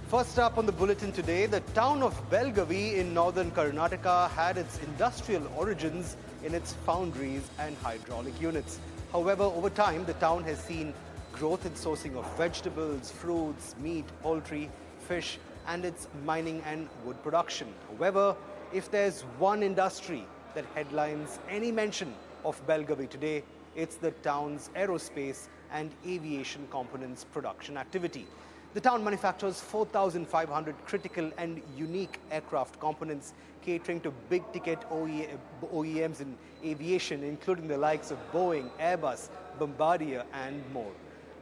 First up on the bulletin today, the town of Belagavi in northern Karnataka had its industrial origins in its foundries and hydraulic units. However, over time, the town has seen growth in sourcing of vegetables, fruits, meat, poultry, fish, and its mining and wood production. However, if there's one industry that headlines any mention of Belagavi today, it's the town's aerospace and aviation components production activity. The town manufactures 4,500 critical and unique aircraft components catering to big-ticket OEMs in aviation, including the likes of Boeing, Airbus, Bombardier, and more.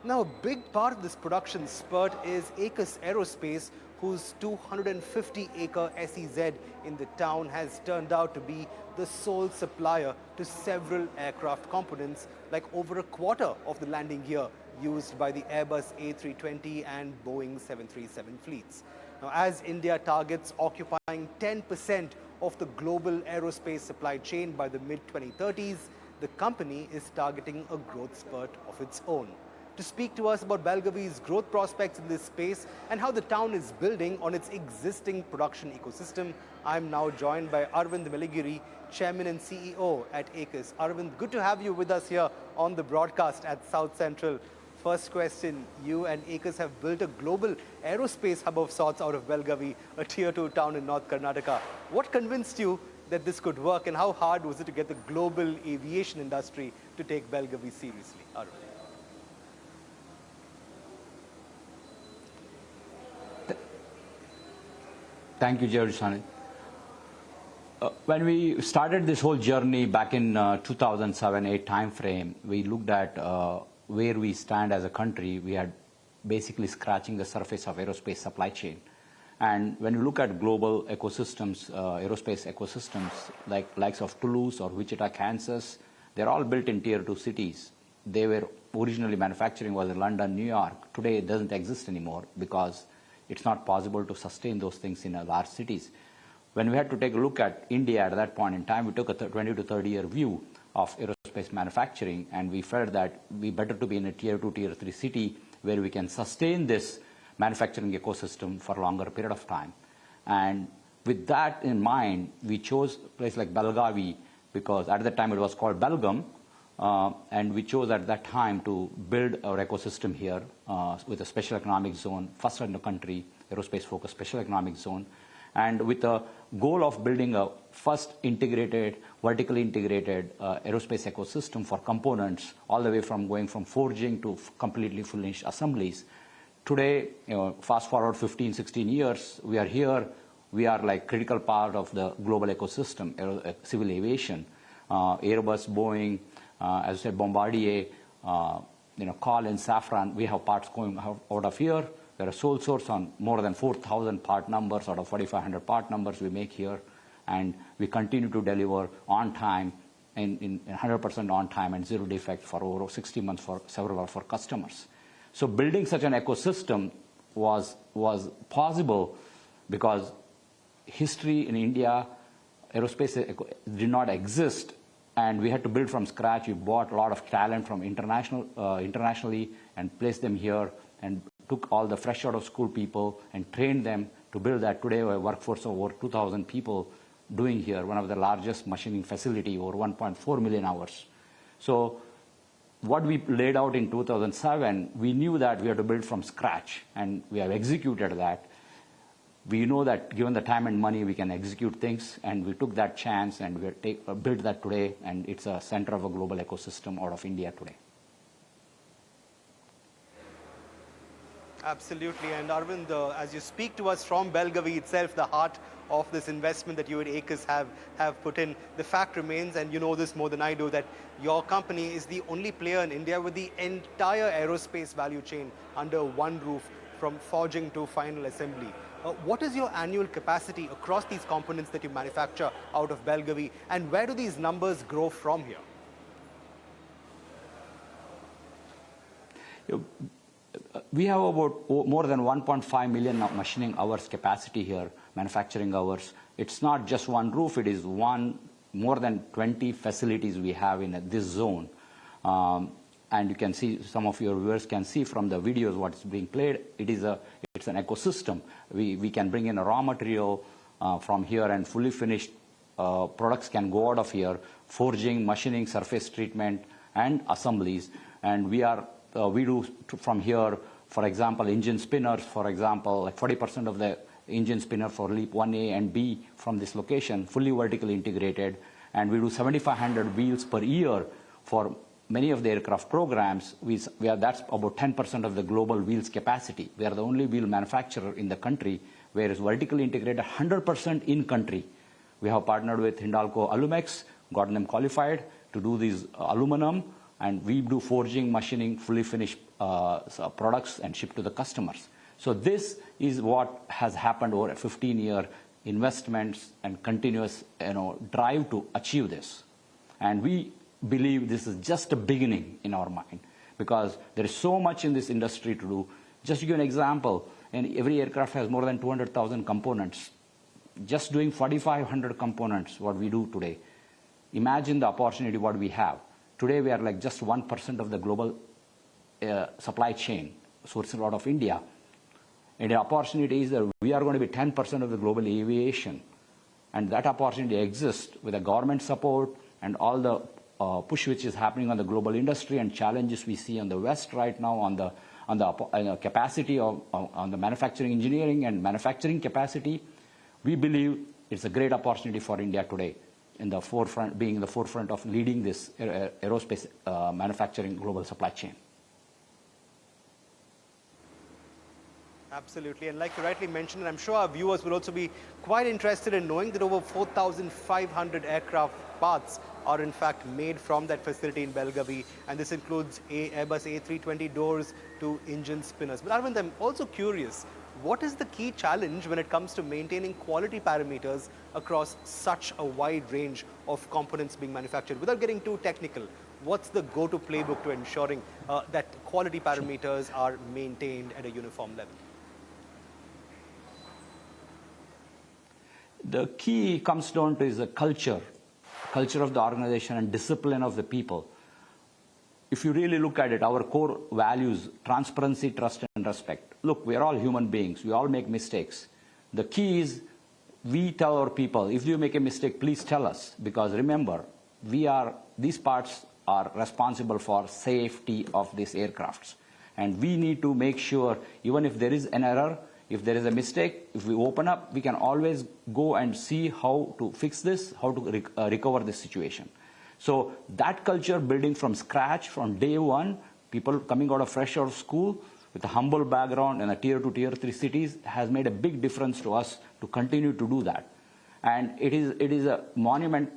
Now, a big part of this production spurt is Aegis Aerospace, whose 250-acre SEZ in the town has turned out to be the sole supplier to several aircraft components, like over a quarter of the landing gear used by the Airbus A320 and Boeing 737 fleets. Now, as India targets occupying 10% of the global aerospace supply chain by the mid-2030s, the company is targeting a growth spurt of its own. To speak to us about Belagavi's growth prospects in this space and how the town is building on its existing production ecosystem, I'm now joined by Arvind Melagiri, Chairman and CEO at Aegis. Arvind, good to have you with us here on the broadcast at South Central. First question, you and Aegis have built a global aerospace hub of sorts out of Belagavi, a tier 2 town in North Karnataka. What convinced you that this could work, and how hard was it to get the global aviation industry to take Belagavi seriously? Arvind. Thank you, Jared. When we started this whole journey back in 2007-8 timeframe, we looked at where we stand as a country. We had basically scratching the surface of aerospace supply chain. And when you look at global ecosystems, aerospace ecosystems, like likes of Toulouse or Wichita, Kansas, they're all built in tier 2 cities. They were originally manufacturing was in London, New York. Today it doesn't exist anymore because it's not possible to sustain those things in large cities. When we had to take a look at India at that point in time, we took a 20 to 30 year view of aerospace manufacturing, and we felt that we better to be in a tier 2, tier 3 city where we can sustain this manufacturing ecosystem for a longer period of time. And with that in mind, we chose a place like Belagavi because at that time it was called Belgaum, and we chose at that time to build our ecosystem here with a special economic zone, first in the country, aerospace-focused special economic zone, and with the goal of building a first integrated, vertically integrated aerospace ecosystem for components, all the way from going from forging to completely finished assemblies. Today, fast forward 15, 16 years, we are here. We are like critical part of the global ecosystem, civil aviation, Airbus, Boeing, as I said, Bombardier, Collins, Safran, we have parts going out of here. We're a sole source on more than 4,000 part numbers out of 4,500 part numbers we make here. And we continue to deliver on time, in 100% on time and zero defect for over 60 months for several of our customers. So building such an ecosystem was possible because history in India, aerospace did not exist. And we had to build from scratch. We bought a lot of talent from internationally and placed them here and took all the fresh out of school people and trained them to build that. Today, we have a workforce of over 2,000 people doing here, one of the largest machining facility, over 1.4 million hours. So what we laid out in 2007, we knew that we had to build from scratch, and we have executed that. We know that given the time and money, we can execute things, and we took that chance and we built that today, and it's a center of a global ecosystem out of India today. Absolutely. And Arvind, as you speak to us from Belagavi itself, the heart of this investment that you at Aegis have put in, the fact remains, and you know this more than I do, that your company is the only player in India with the entire aerospace value chain under one roof, from forging to final assembly. What is your annual capacity across these components that you manufacture out of Belagavi, and where do these numbers grow from here? We have about more than 1.5 million machining hours capacity here, manufacturing hours. It's not just one roof, it is more than 20 facilities we have in this zone. and you can see, some of your viewers can see from the videos what's being played. It's an ecosystem. We can bring in a raw material from here, and fully finished products can go out of here, forging, machining, surface treatment, and assemblies. And we do from here, for example, engine spinners, for example, like 40% of the engine spinner for LEAP 1A and B from this location, fully vertically integrated. And we do 7,500 wheels per year for many of the aircraft programs. That's about 10% of the global wheels capacity. We are the only wheel manufacturer in the country where it's vertically integrated 100% in country. We have partnered with Hindalco Alumex, gotten them qualified to do these aluminum, and we do forging, machining, fully finished products and ship to the customers. So this is what has happened over a 15-year investments and continuous drive to achieve this. And we believe this is just a beginning in our mind, because there is so much in this industry to do. Just to give an example, and every aircraft has more than 200,000 components. Just doing 4,500 components, what we do today. Imagine the opportunity what we have. Today we are like just 1% of the global supply chain, sourcing out of India. And the opportunity is that we are going to be 10% of the global aviation. And that opportunity exists with the government support and all the push which is happening on the global industry and challenges we see on the West right now on the capacity on the manufacturing engineering and manufacturing capacity. We believe it's a great opportunity for India today, in the forefront, being the forefront of leading this aerospace manufacturing global supply chain. Absolutely, and like you rightly mentioned, and I'm sure our viewers will also be quite interested in knowing that over 4,500 aircraft parts are in fact made from that facility in Belagavi, and this includes Airbus A320 doors to engine spinners. But Arvind, I'm also curious, what is the key challenge when it comes to maintaining quality parameters across such a wide range of components being manufactured? Without getting too technical, what's the go-to playbook to ensuring that quality parameters are maintained at a uniform level? The key comes down to is the culture of the organization and discipline of the people. If you really look at it, our core values, transparency, trust, and respect. Look, we are all human beings. We all make mistakes. The key is we tell our people, if you make a mistake, please tell us. Because remember, these parts are responsible for safety of these aircrafts. And we need to make sure, even if there is an error, if there is a mistake, if we open up, we can always go and see how to fix this, how to recover this situation. So that culture building from scratch, from day one, people coming out of fresh out of school with a humble background in a tier 2, tier 3 cities has made a big difference to us to continue to do that. And it is a monument,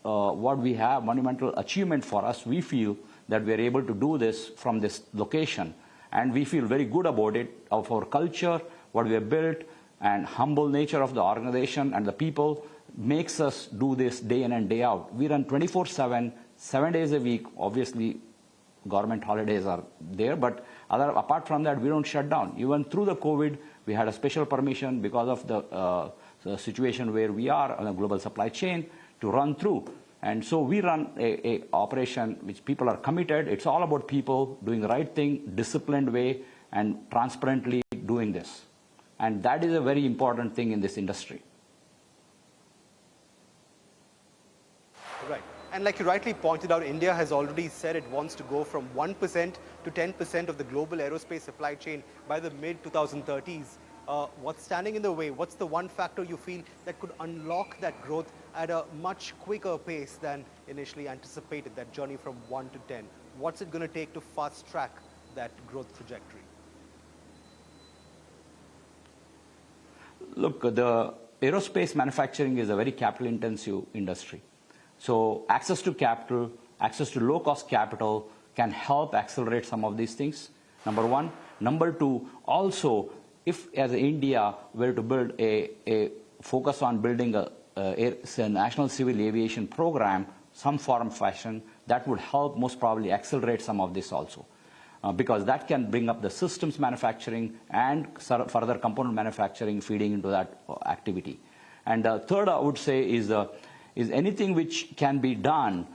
what we have, monumental achievement for us. We feel that we are able to do this from this location. And we feel very good about it, of our culture, what we have built, and humble nature of the organization and the people makes us do this day in and day out. We run 24/7, 7 days a week. Obviously, government holidays are there, but apart from that, we don't shut down. Even through the COVID, we had a special permission because of the situation where we are on a global supply chain to run through. And so we run a operation which people are committed. It's all about people doing the right thing, disciplined way, and transparently doing this. And that is a very important thing in this industry. Right. And like you rightly pointed out, India has already said it wants to go from 1% to 10% of the global aerospace supply chain by the mid-2030s. What's standing in the way? What's the one factor you feel that could unlock that growth at a much quicker pace than initially anticipated, that journey from 1 to 10? What's it going to take to fast track that growth trajectory? Look, the aerospace manufacturing is a very capital-intensive industry. So access to capital, access to low-cost capital can help accelerate some of these things, number one. Number two, also, if as India were to build a focus on building a national civil aviation program, some form fashion, that would help most probably accelerate some of this also. Because that can bring up the systems manufacturing and further component manufacturing feeding into that activity. And third, I would say, is anything which can be done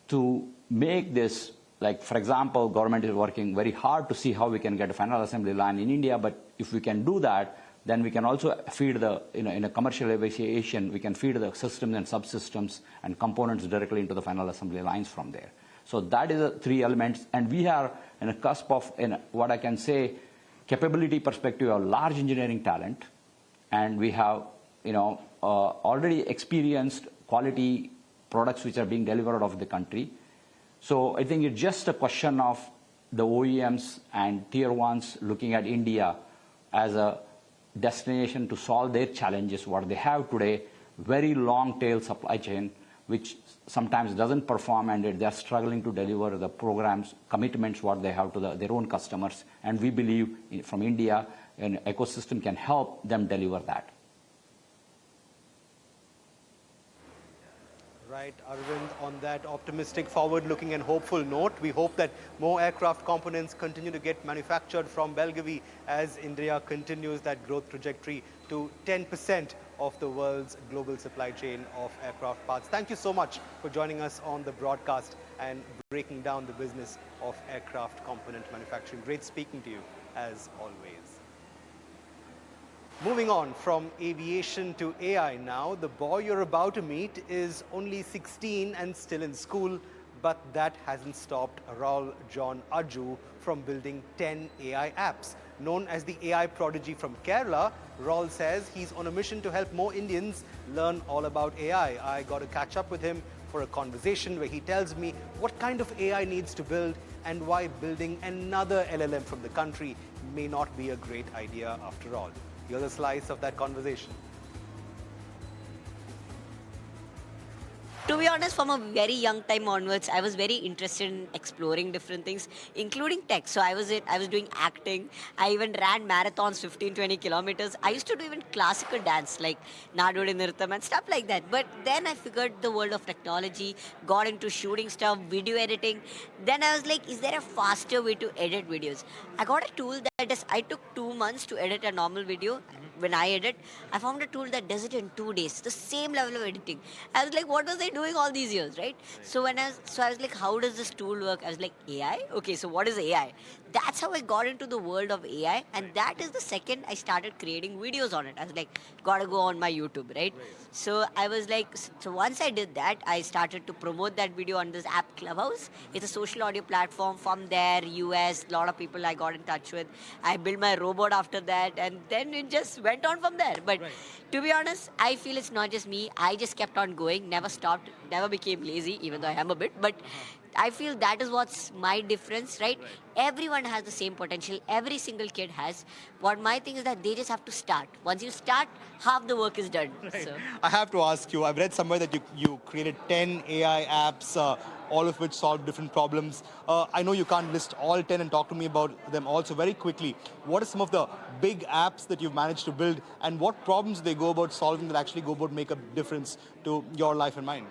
to make this like, for example, government is working very hard to see how we can get a final assembly line in India, but if we can do that, then we can also feed the, in a commercial aviation, we can feed the systems and subsystems and components directly into the final assembly lines from there. So that is the three elements, and we are in a cusp of, in what I can say, capability perspective of large engineering talent, and we have, already experienced quality products which are being delivered out of the country. So I think it's just a question of the OEMs and tier ones looking at India as a destination to solve their challenges, what they have today, very long tail supply chain, which sometimes doesn't perform, and they're struggling to deliver the programs, commitments, what they have to their own customers. And we believe from India, an ecosystem can help them deliver that. Right, Arvind, on that optimistic, forward-looking and hopeful note, we hope that more aircraft components continue to get manufactured from Belagavi as India continues that growth trajectory to 10% of the world's global supply chain of aircraft parts. Thank you so much for joining us on the broadcast and breaking down the business of aircraft component manufacturing. Great speaking to you, as always. Moving on from aviation to AI now, the boy you're about to meet is only 16 and still in school, but that hasn't stopped Raul John Aju from building 10 AI apps. Known as the AI prodigy from Kerala, Raul says he's on a mission to help more Indians learn all about AI. I got to catch up with him for a conversation where he tells me what kind of AI needs to build and why building another LLM from the country may not be a great idea after all. Here's a slice of that conversation. To be honest, from a very young time onwards, I was very interested in exploring different things, including tech. So I was doing acting. I even ran marathons, 15, 20 kilometers. I used to do even classical dance, like Nadodi Nirtam and stuff like that. But then I figured the world of technology, got into shooting stuff, video editing. Then I was like, is there a faster way to edit videos? I got a tool I took 2 months to edit a normal video. When I edit, I found a tool that does it in 2 days, the same level of editing. I was like, what was I doing all these years, right? So I was like, how does this tool work? I was like, AI? Okay, so what is AI? That's how I got into the world of AI, and that is the second I started creating videos on it. I was like, gotta go on my YouTube, right? So I was like, so once I did that, I started to promote that video on this app Clubhouse. It's a social audio platform. From there, US, a lot of people I got in touch with. I built my robot after that, and then it just went on from there. But to be honest, I feel it's not just me. I just kept on going, never stopped, never became lazy, even though I am a bit. But I feel that is what's my difference, right? Everyone has the same potential. Every single kid has. What my thing is that they just have to start. Once you start, half the work is done. Right. So. I have to ask you, I've read somewhere that you created 10 AI apps, all of which solve different problems. I know you can't list all 10 and talk to me about them also very quickly. What are some of the big apps that you've managed to build, and what problems do they go about solving that actually go about make a difference to your life and mine?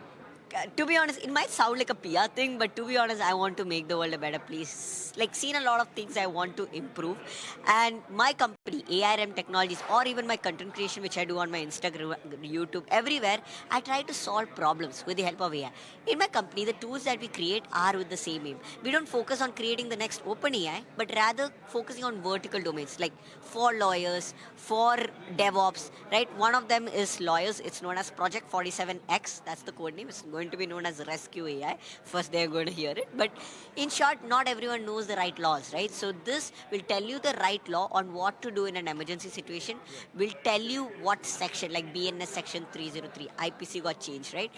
To be honest, it might sound like a PR thing, but to be honest, I want to make the world a better place. Like, seen a lot of things I want to improve. And my company, ARM Technologies, or even my content creation, which I do on my Instagram, YouTube, everywhere, I try to solve problems with the help of AI. In my company, the tools that we create are with the same aim. We don't focus on creating the next open AI, but rather focusing on vertical domains, like for lawyers, for DevOps, right? One of them is lawyers. It's known as Project 47X. That's the code name. It's going to be known as Rescue AI. First, they're going to hear it. But in short, not everyone knows the right laws, right? So this will tell you the right law on what to do in an emergency situation. Will tell you what section, like BNS section 303, IPC got changed, right?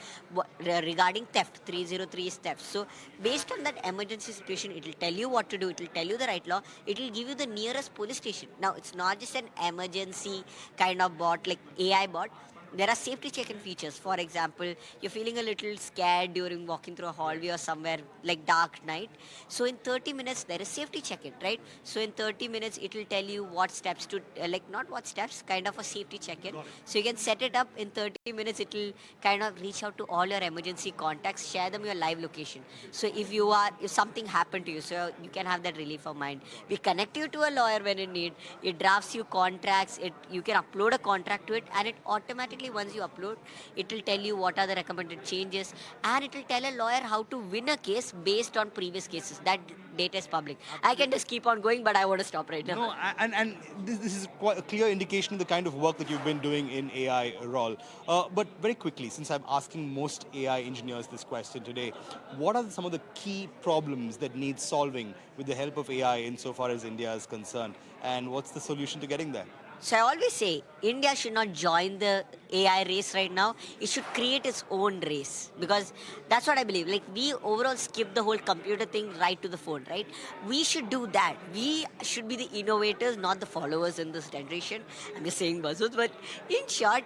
Regarding theft, 303 is theft. So based on that emergency situation, it will tell you what to do. It will tell you the right law. It will give you the nearest police station. Now, it's not just an emergency kind of bot, like AI bot. There are safety check-in features. For example, you're feeling a little scared during walking through a hallway or somewhere like dark night. So in 30 minutes, there is safety check-in, right? So in 30 minutes, it will tell you what steps to, like not what steps, kind of a safety check-in. So you can set it up in 30 minutes. It will kind of reach out to all your emergency contacts, share them your live location. So if something happened to you, so you can have that relief of mind. We connect you to a lawyer when in need. It drafts you contracts. You can upload a contract to it, and it automatically automatically once you upload, it will tell you what are the recommended changes, and it will tell a lawyer how to win a case based on previous cases. That data is public. I can just keep on going, but I want to stop right now. No, and this is quite a clear indication of the kind of work that you've been doing in AI, Rol. But very quickly, since I'm asking most AI engineers this question today, what are some of the key problems that need solving with the help of AI insofar as India is concerned? And what's the solution to getting there? So I always say India should not join the AI race right now. It should create its own race, because that's what I believe. Like, we overall skip the whole computer thing right to the phone, right? We should do that. We should be the innovators, not the followers in this generation. I'm just saying buzzwords, but in short,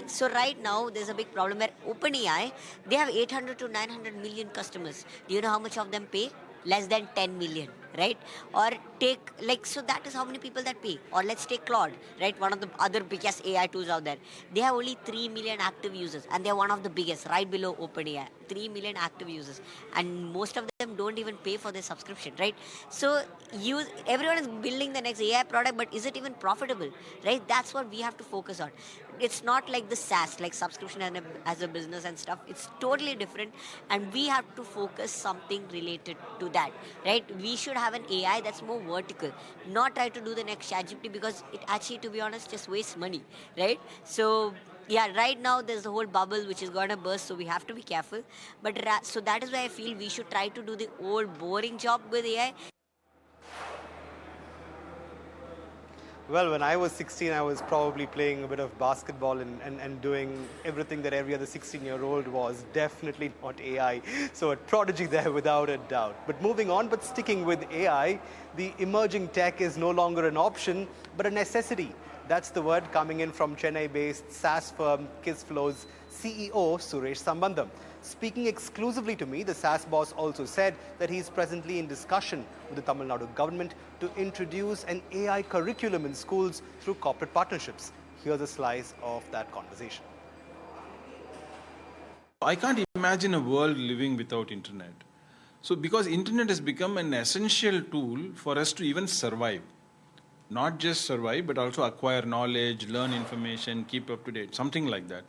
so right now there's a big problem where OpenAI, they have 800 to 900 million customers. Do you know how much of them pay? Less than 10 million, right? Or take, like, so that is how many people that pay. Or let's take Claude, right? One of the other biggest AI tools out there. They have only 3 million active users, and they're one of the biggest, right below OpenAI. 3 million active users, and most of them don't even pay for their subscription, right? So everyone is building the next AI product, but is it even profitable, right? That's what we have to focus on. It's not like the SaaS, like subscription as a business and stuff. It's totally different, and we have to focus something related to that, right? We should have an AI that's more vertical, not try to do the next ChatGPT, because it actually, to be honest, just wastes money, right? So yeah, right now there's a whole bubble which is going to burst, so we have to be careful. But so that is why I feel we should try to do the old boring job with AI. Well, when I was 16, I was probably playing a bit of basketball and doing everything that every other 16-year-old was. Definitely not AI. So a prodigy there without a doubt. But moving on, but sticking with AI, the emerging tech is no longer an option, but a necessity. That's the word coming in from Chennai-based SaaS firm Kissflow's CEO, Suresh Sambandam. Speaking exclusively to me, the SaaS boss also said that he's presently in discussion with the Tamil Nadu government to introduce an AI curriculum in schools through corporate partnerships. Here's a slice of that conversation. I can't imagine a world living without internet. So because internet has become an essential tool for us to even survive. Not just survive, but also acquire knowledge, learn information, keep up to date, something like that.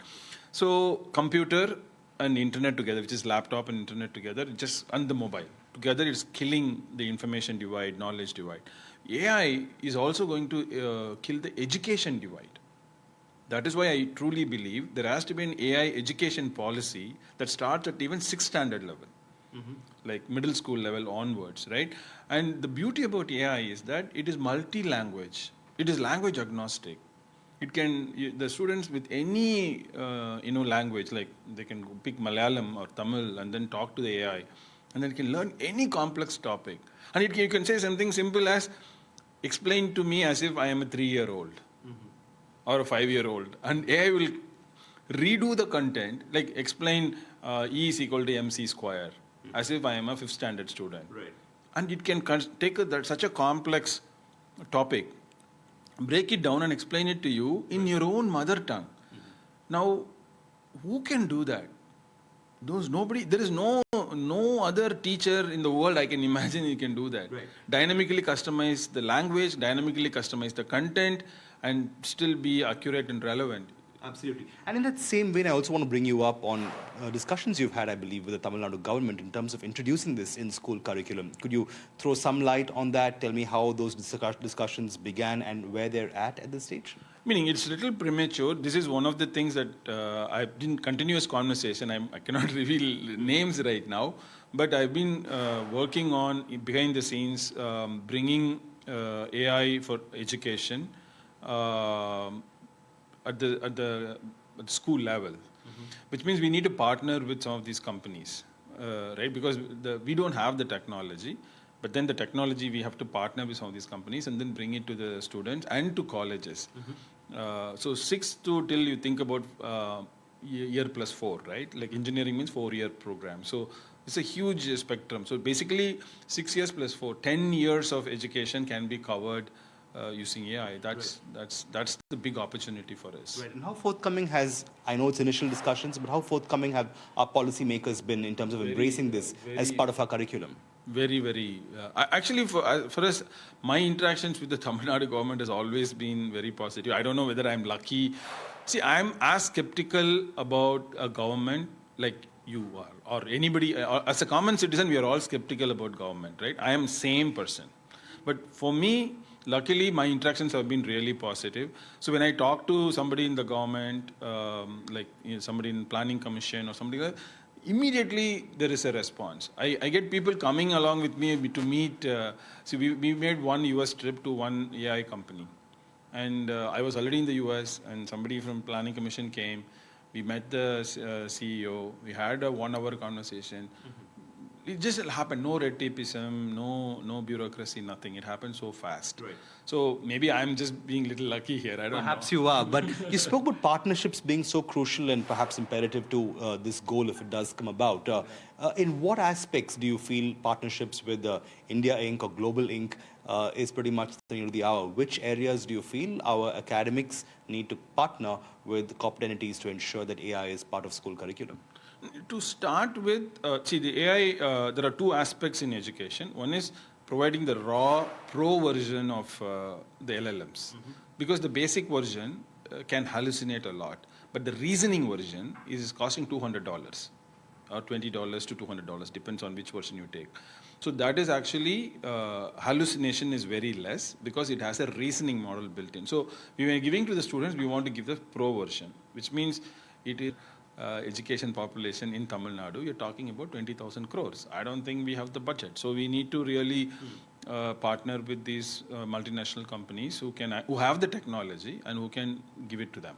So computer and internet together, which is laptop and internet together, and the mobile together, it's killing the information divide, knowledge divide. AI is also going to kill the education divide. That is why I truly believe there has to be an AI education policy that starts at even 6th standard level. Like middle school level onwards, right? And the beauty about AI is that it is multi-language. It is language agnostic. It can, the students with any language, like they can pick Malayalam or Tamil and then talk to the AI, and then can learn any complex topic. And you can say something simple as, explain to me as if I am a 3-year-old or a 5-year-old, and AI will redo the content, like explain E is equal to MC square, as if I am a 5th standard student. Right. And it can take such a complex topic, break it down and explain it to you in your own mother tongue. Now, who can do that? There is no other teacher in the world I can imagine who can do that. Right. Dynamically customize the language, dynamically customize the content, and still be accurate and relevant. Absolutely. And in that same vein, I also want to bring you up on discussions you've had, I believe, with the Tamil Nadu government in terms of introducing this in school curriculum. Could you throw some light on that? Tell me how those discussions began and where they're at this stage? Meaning, it's a little premature. This is one of the things that I've been continuous conversation. I cannot reveal names right now, but I've been working on behind the scenes, bringing AI for education at the school level, which means we need to partner with some of these companies, right? Because we don't have the technology, but then the technology we have to partner with some of these companies and then bring it to the students and to colleges. So 6 to till you think about year plus 4, right? Like engineering means 4-year program. So it's a huge spectrum. So basically 6 years plus 4, 10 years of education can be covered using AI. That's the big opportunity for us. Right. And how forthcoming I know it's initial discussions, but how forthcoming have our policymakers been in terms of embracing this as part of our curriculum? Very, very. Actually, for us, my interactions with the Tamil Nadu government has always been very positive. I don't know whether I'm lucky. See, I'm as skeptical about a government like you are, or anybody. As a common citizen, we are all skeptical about government, right? I am same person. But for me, luckily, my interactions have been really positive. So when I talk to somebody in the government, somebody in planning commission or somebody like that, immediately there is a response. I get people coming along with me to meet. We made one US trip to one AI company. And I was already in the US, and somebody from planning commission came. We met the CEO. We had a 1 hour conversation. It just happened. No red tapeism, no bureaucracy, nothing. It happened so fast. Right. So maybe I'm just being a little lucky here. I don't know. Perhaps you are. But you spoke about partnerships being so crucial and perhaps imperative to this goal if it does come about. In what aspects do you feel partnerships with India Inc. or Global Inc. Is pretty much the need of the hour? Which areas do you feel our academics need to partner with corporate entities to ensure that AI is part of school curriculum? To start with, the AI, there are two aspects in education. One is providing the raw pro version of the LLMs. Because the basic version can hallucinate a lot. But the reasoning version is costing $200 or $20 to $200, depends on which version you take. So that is actually, hallucination is very less because it has a reasoning model built in. So we are giving to the students, we want to give the pro version, which means it is education population in Tamil Nadu, you're talking about 20,000 crores. I don't think we have the budget. So we need to really partner with these multinational companies who have the technology and who can give it to them.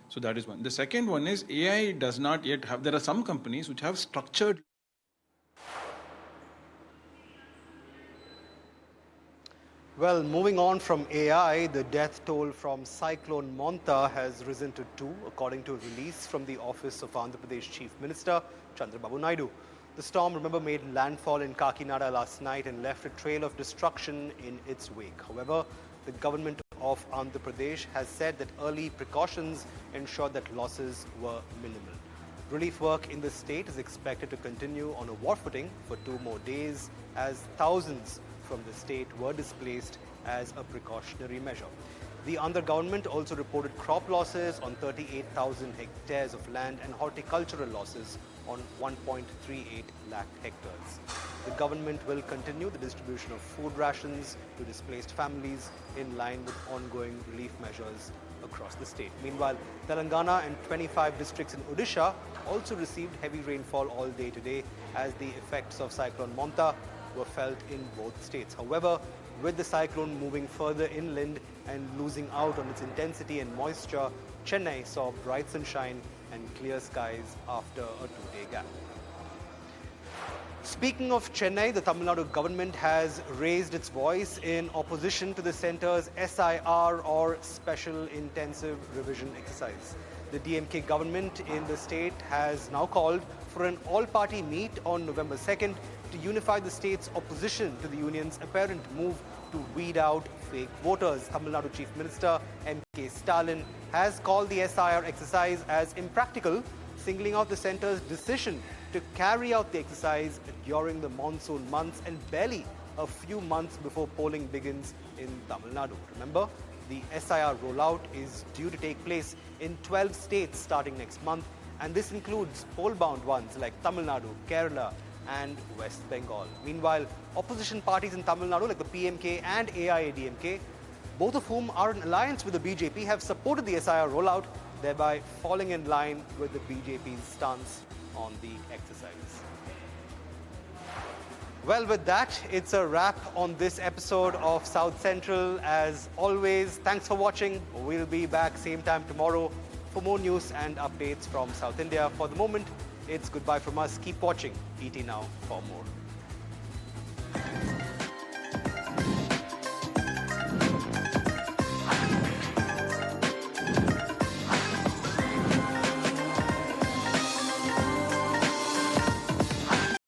So that is one. The second one is AI does not yet have, there are some companies which have structured. Well, moving on from AI, the death toll from Cyclone Montha has risen to 2, according to a release from the office of Andhra Pradesh Chief Minister Chandrababu Naidu. The storm, remember, made landfall in Kakinada last night and left a trail of destruction in its wake. However, the government of Andhra Pradesh has said that early precautions ensured that losses were minimal. Relief work in the state is expected to continue on a war footing for 2 more days as thousands from the state were displaced as a precautionary measure. The Andhra government also reported crop losses on 38,000 hectares of land and horticultural losses on 1.38 lakh hectares. The government will continue the distribution of food rations to displaced families in line with ongoing relief measures across the state. Meanwhile, Telangana and 25 districts in Odisha also received heavy rainfall all day today as the effects of Cyclone Montha were felt in both states. However, with the cyclone moving further inland and losing out on its intensity and moisture, Chennai saw bright sunshine and clear skies after a 2-day gap. Speaking of Chennai, the Tamil Nadu government has raised its voice in opposition to the centre's SIR or Special Intensive Revision exercise. The DMK government in the state has now called for an all-party meet on November 2nd to unify the state's opposition to the union's apparent move to weed out fake voters. Tamil Nadu Chief Minister CM Stalin has called the SIR exercise as impractical, singling out the centre's decision to carry out the exercise during the monsoon months and barely a few months before polling begins in Tamil Nadu. Remember, the SIR rollout is due to take place in 12 states starting next month, and this includes poll-bound ones like Tamil Nadu, Kerala, and West Bengal. Meanwhile, opposition parties in Tamil Nadu like the PMK and AIADMK, both of whom are in alliance with the BJP, have supported the SIR rollout, thereby falling in line with the BJP's stance on the exercise. Well, with that, it's a wrap on this episode of South Central. As always, thanks for watching. We'll be back same time tomorrow for more news and updates from South India. For the moment, it's goodbye from us. Keep watching ET Now for more.